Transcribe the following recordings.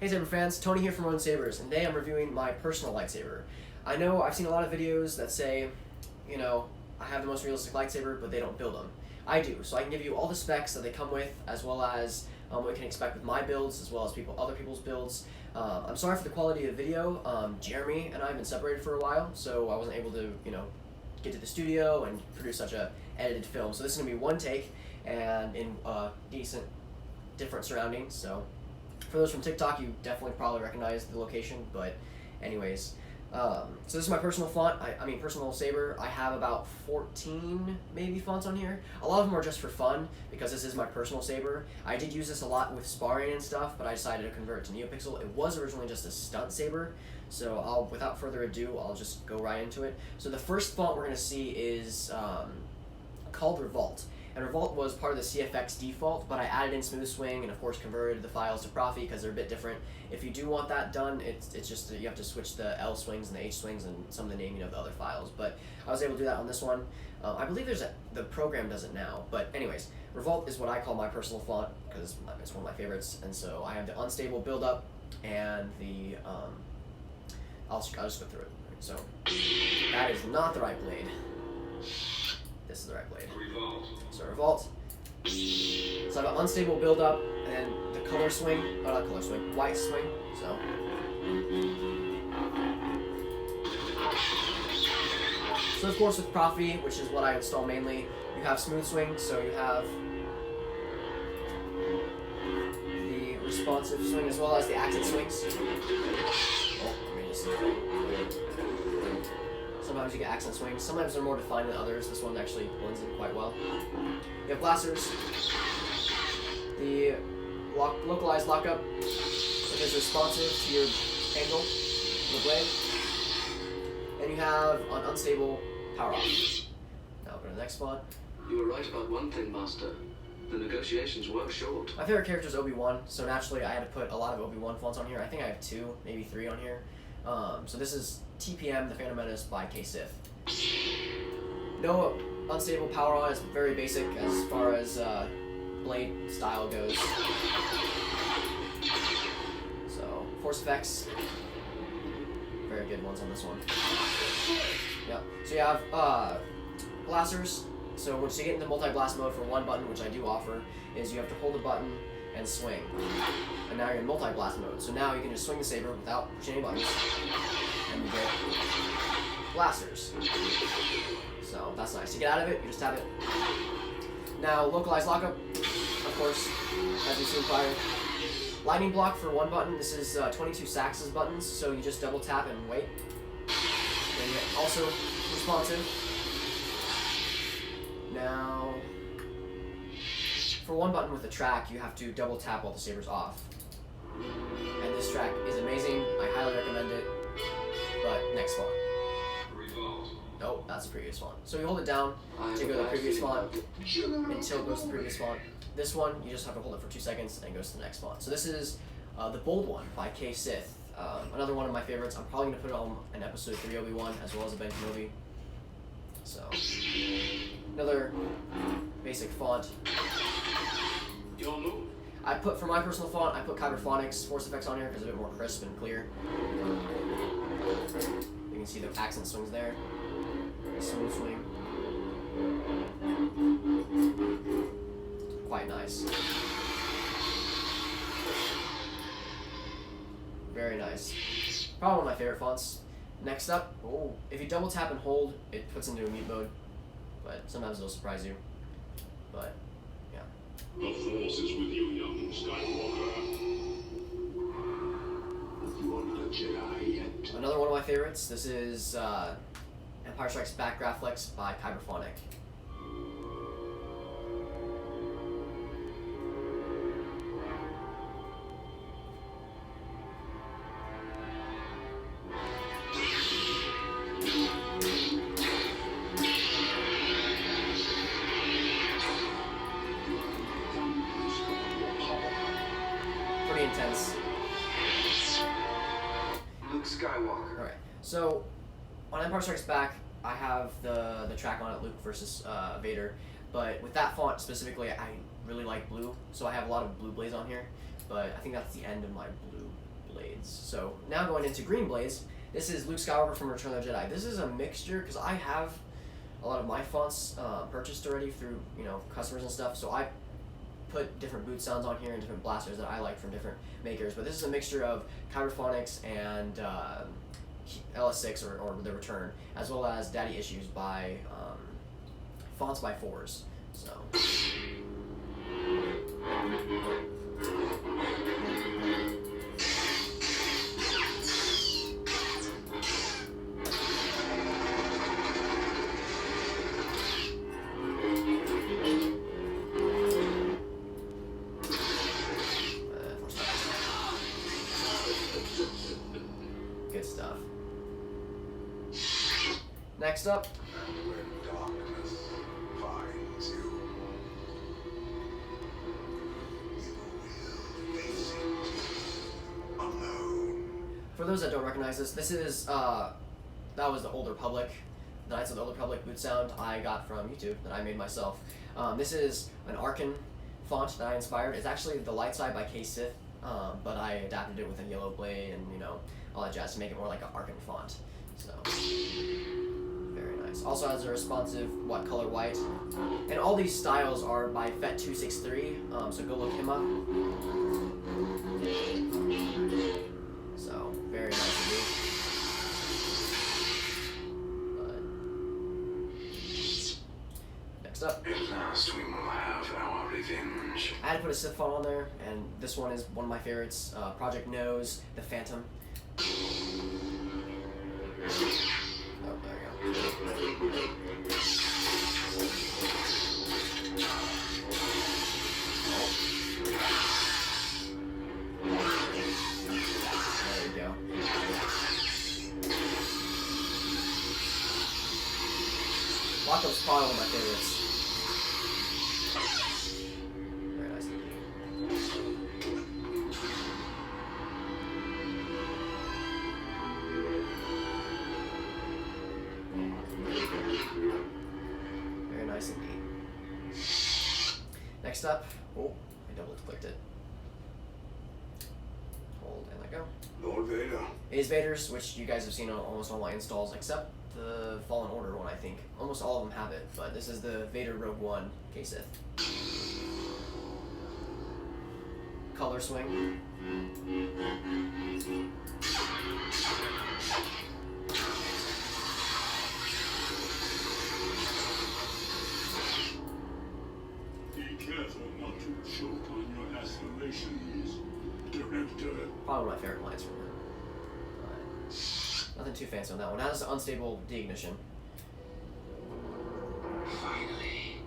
Hey Saber fans, Tony here from Lightsabers, and today I'm reviewing my personal lightsaber. I know I've seen a lot of videos that say, you know, I have the most realistic lightsaber, but they don't build them. I do, so I can give you all the specs that they come with, as well as what you can expect with my builds, as well as other people's builds. I'm sorry for the quality of the video. Jeremy and I have been separated for a while, so I wasn't able to, get to the studio and produce such a edited film. So this is going to be one take, and in decent, different surroundings, so... For those from TikTok, you definitely probably recognize the location, but anyways. So this is my personal font, personal saber. I have about 14 maybe fonts on here. A lot of them are just for fun, because this is my personal saber. I did use this a lot with sparring and stuff, but I decided to convert it to neopixel. It was originally just a stunt saber, so without further ado, I'll just go right into it. So the first font we're going to see is called Revolt. And Revolt was part of the CFX default, but I added in Smooth Swing and of course converted the files to Prophy because they're a bit different. If you do want that done, it's just that you have to switch the L swings and the H swings and some of the naming of the other files. But I was able to do that on this one. I believe the program does it now. But anyways, Revolt is what I call my personal font because it's one of my favorites. And so I have the unstable build-up and the I'll just go through it. So that is not the right blade. This is the right blade. So Revolt. So I have an unstable build up and then the color swing, not color swing, white swing. So of course with Prophy, which is what I install mainly, you have smooth swing, so you have the responsive swing as well as the accent swings. Sometimes you get accent swings. Sometimes they're more defined than others. This one actually blends in quite well. You have blasters. The localized lockup, which is responsive to your angle of the blade. And you have an unstable power off. Now go to the next font. You were right about one thing, Master. The negotiations were short. My favorite character is Obi-Wan, so naturally I had to put a lot of Obi-Wan fonts on here. I think I have 2, maybe 3 on here. So this is TPM, The Phantom Menace by K-Sith. No unstable power on, it's very basic as far as blade style goes. So, force effects, very good ones on this one. Yep. So you have blasters. So once you get into multi-blast mode for one button, which I do offer, is you have to hold a button and swing. And now you're in multi-blast mode. So now you can just swing the saber without pushing any buttons. And you get blasters. So that's nice. To get out of it, you just tap it. Now localized lockup, of course, as we've seen prior. Lightning block for one button. This is 22 Sax's buttons, so you just double tap and wait. And you get also responsive. Now, for one button with the track, you have to double tap while the saber's off. And this track is amazing. I highly recommend it. But next font. Nope, that's the previous font. So you hold it down to go to the previous font until it goes to the previous font. This one, you just have to hold it for 2 seconds and it goes to the next font. So this is the bold one by K-Sith. Another one of my favorites. I'm probably going to put it on an episode 3 Obi-Wan as well as a Ben Kenobi. So, another basic font. For my personal font, I put Pyrophonic's force effects on here because it's a bit more crisp and clear. You can see the accent swings there. Smooth swing. Quite nice. Very nice. Probably one of my favorite fonts. Next up, if you double tap and hold, it puts into a mute mode, but sometimes it'll surprise you. But, yeah. The Force is with you, young Skywalker. You are not a Jedi yet. Another one of my favorites, this is Empire Strikes Back Graphics by Pyrophonic. Pretty intense. Luke Skywalker. Alright, so on Empire Strikes Back, I have the track on it, Luke versus Vader, but with that font specifically, I really like blue, so I have a lot of blue blades on here, but I think that's the end of my blue blades. So now going into green blades, this is Luke Skywalker from Return of the Jedi. This is a mixture because I have a lot of my fonts purchased already through customers and stuff. So I put different boot sounds on here and different blasters that I like from different makers. But this is a mixture of Pyrophonics and LS6 or the Return, as well as Daddy Issues by Fonts by Fours. So. Good stuff. Next up. And when darkness finds you, you will face it alone. For those that don't recognize this is that was the Old Republic, the Knights of the Old Republic boot sound I got from YouTube that I made myself. This is an Arkan font that I inspired. It's actually the Lightsabers by K Sith, but I adapted it with a yellow blade and all that jazz to make it more like an Arkan font. So very nice. Also has a responsive color white, and all these styles are by Fet263. So go look him up. So very nice to do. Next up. At last we will have our revenge. I had to put a Sith font on there, and this one is one of my favorites. Project Nose, the Phantom. Oh, there we go. There we go. Lockup's probably one of my favorites. Very nice. Very nice indeed. Next up, oh, I double clicked it. Hold and let go. Lord Vader. Is Vader's, which you guys have seen on almost all my installs, except the Fallen Order one, I think. Almost all of them have it, but this is the Vader Rogue One K Sith. Color swing. Be careful not to choke on your aspirations, Director. Probably my favorite lines from him. Nothing too fancy on that one. It has unstable deignition. Finally,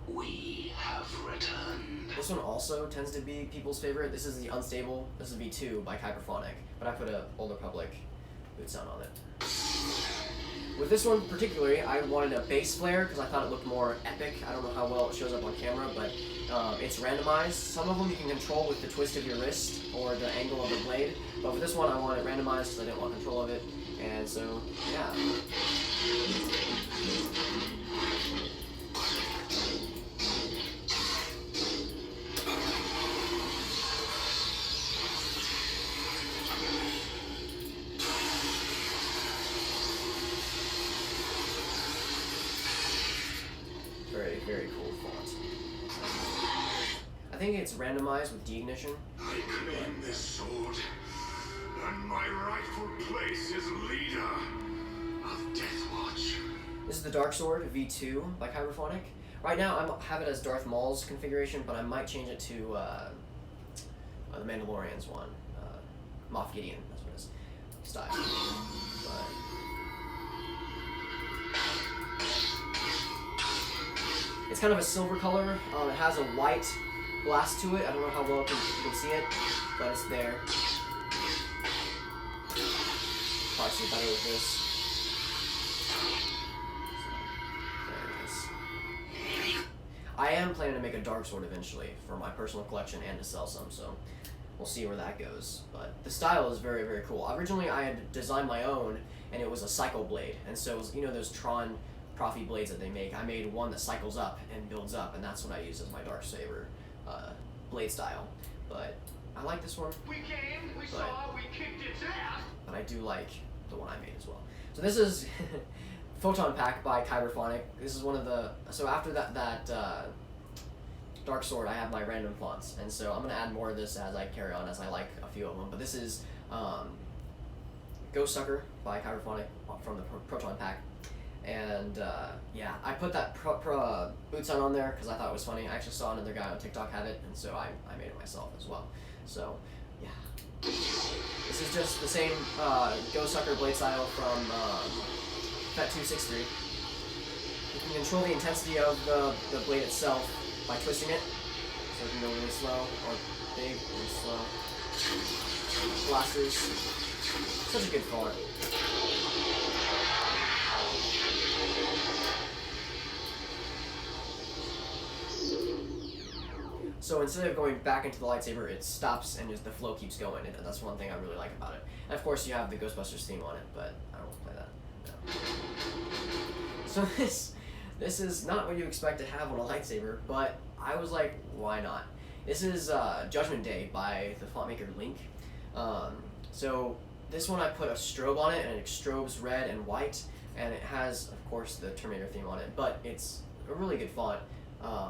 we have returned. This one also tends to be people's favorite. This is the unstable. This is V2 by Pyrophonic, but I put a Old Republic boot sound on it. With this one particularly, I wanted a bass flare because I thought it looked more epic. I don't know how well it shows up on camera, but it's randomized. Some of them you can control with the twist of your wrist or the angle of the blade, but for this one I wanted it randomized because I didn't want control of it, and so, yeah. Very, very cool font. I think it's randomized with deignition. I claim this sword, and my rightful place is leader of Death Watch. This is the Dark Sword V2 by Pyrophonic. Right now I have it as Darth Maul's configuration, but I might change it to the Mandalorian's one. Moff Gideon, that's what it is. Style. But it's kind of a silver color. It has a white blast to it. I don't know how well you can see it, but it's there. Probably see it better with this. Very nice. I am planning to make a dark sword eventually for my personal collection and to sell some, so we'll see where that goes. But the style is very, very cool. Originally, I had designed my own, and it was a cycle blade, and so it was, those Tron Profi blades that they make. I made one that cycles up and builds up, and that's what I use as my Darksaber blade style. But I like this one. We came, we But saw, we killed. I do like the one I made as well. So this is Photon Pack by Pyrophonic. This is one of the, so after that Dark Sword, I have my random fonts, and so I'm going to add more of this as I carry on, as I like a few of them. But this is Ghost Sucker by Pyrophonic from the Proton Pack. And yeah, I put that boots on there because I thought it was funny. I actually saw another guy on TikTok have it, and so I made it myself as well. So yeah, this is just the same Ghost Sucker blade style from FET 263. You can control the intensity of the blade itself by twisting it, so it can go really slow or big, really slow. Blasters, such a good font. So instead of going back into the lightsaber, it stops and just the flow keeps going, and that's one thing I really like about it. And of course, you have the Ghostbusters theme on it, but I don't want to play that. No. So this is not what you expect to have on a lightsaber, but I was like, why not? This is Judgment Day by the font maker Link. So this one I put a strobe on it, and it strobes red and white, and it has, of course, the Terminator theme on it, but it's a really good font.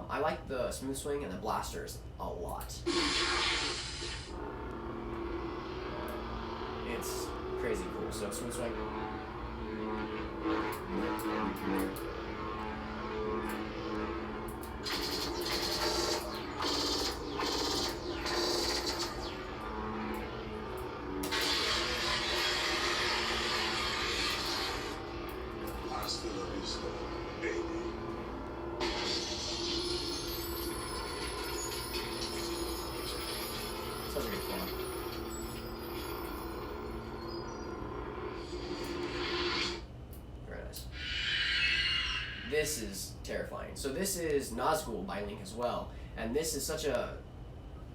I like the smooth swing and the blasters a lot. It's crazy cool. So smooth swing. Hasta la vista, baby. Such a good font. Very nice. This is terrifying. So this is Nazgul by Link as well, and this is such a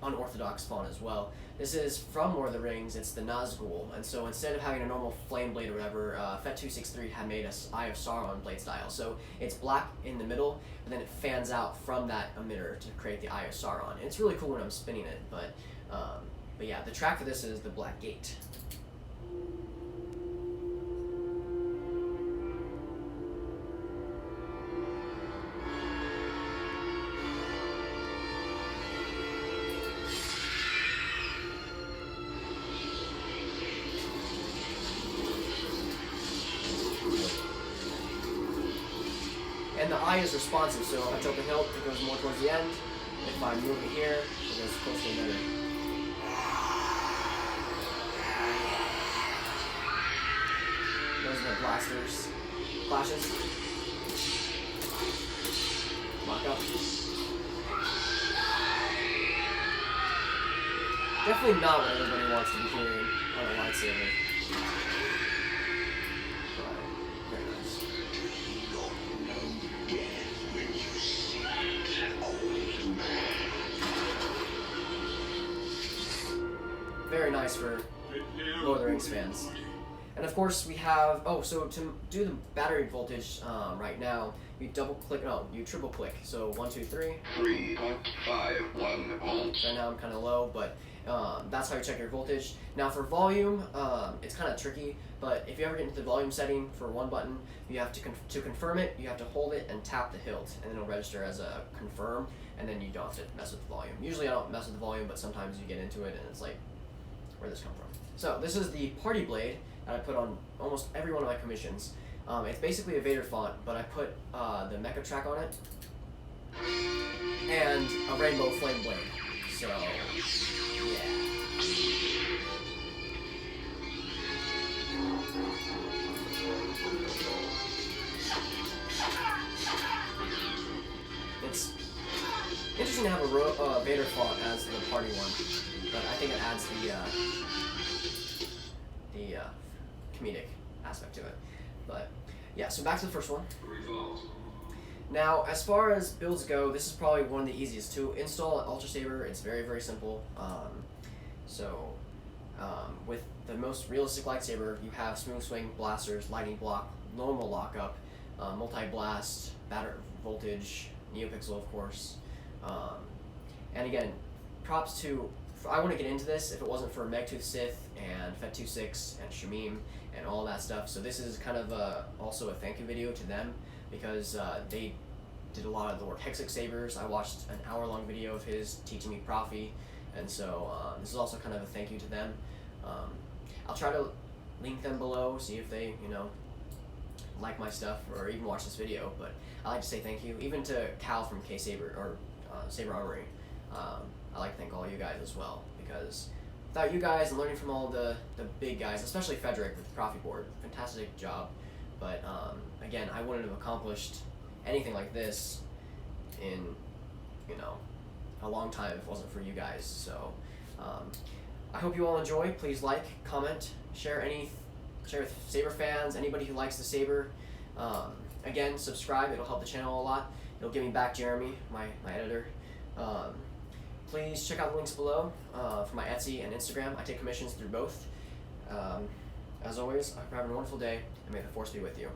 unorthodox font as well. This is from Lord of the Rings. It's the Nazgul, and so instead of having a normal flame blade or whatever, FET 263 had made a Eye of Sauron blade style. So it's black in the middle, and then it fans out from that emitter to create the Eye of Sauron. And it's really cool when I'm spinning it, but yeah, the track for this is the Black Gate. And the eye is responsive, so if I tilt the hilt, it goes more towards the end. If I move it here, it goes close to the middle. Those are the blasters. Flashes. Lock up. Definitely not what everybody wants to be hearing on a lightsaber. But very nice. Very nice for Lord of the Rings fans. And of course we have, so to do the battery voltage right now, you you triple click. So 1, 2, 3. 3.51 volts. Right now I'm kind of low, but that's how you check your voltage. Now for volume, it's kind of tricky, but if you ever get into the volume setting for one button, you have to confirm it, you have to hold it and tap the hilt, and then it'll register as a confirm, and then you don't have to mess with the volume. Usually I don't mess with the volume, but sometimes you get into it and it's like, where'd this come from? So this is the party blade that I put on almost every one of my commissions. It's basically a Vader font, but I put the mecha track on it and a rainbow flame blade. So yeah. It's interesting to have a Vader font as the party one, but I think it adds the comedic aspect to it. But yeah, so back to the first one. Revolt. Now, as far as builds go, this is probably one of the easiest to install at Ultra Saber. It's very, very simple. With the most realistic lightsaber, you have smooth swing, blasters, lightning block, normal lockup, multi-blast, batter voltage, neopixel, of course. And again, props to I wouldn't get into this if it wasn't for Megtooth Sith and Fet26 and Shamim and all that stuff. So this is kind of also a thank you video to them, because they did a lot of the work. Hexic Sabers, I watched an hour-long video of his teaching me Prophy, and so this is also kind of a thank you to them. I'll try to link them below, see if they, you know, like my stuff or even watch this video, but I like to say thank you, even to Cal from K-Saber, or Saber Armory. I like to thank all you guys as well, because without you guys and learning from all the big guys, especially Frederick with the Prophy board, fantastic job, but again, I wouldn't have accomplished anything like this in, you know, a long time if it wasn't for you guys. So I hope you all enjoy. Please like, comment, share with Saber fans, anybody who likes the Saber. Again, subscribe, it'll help the channel a lot. It'll give me back Jeremy, my editor. Please check out the links below for my Etsy and Instagram. I take commissions through both. As always, I hope you're having a wonderful day, and may the Force be with you.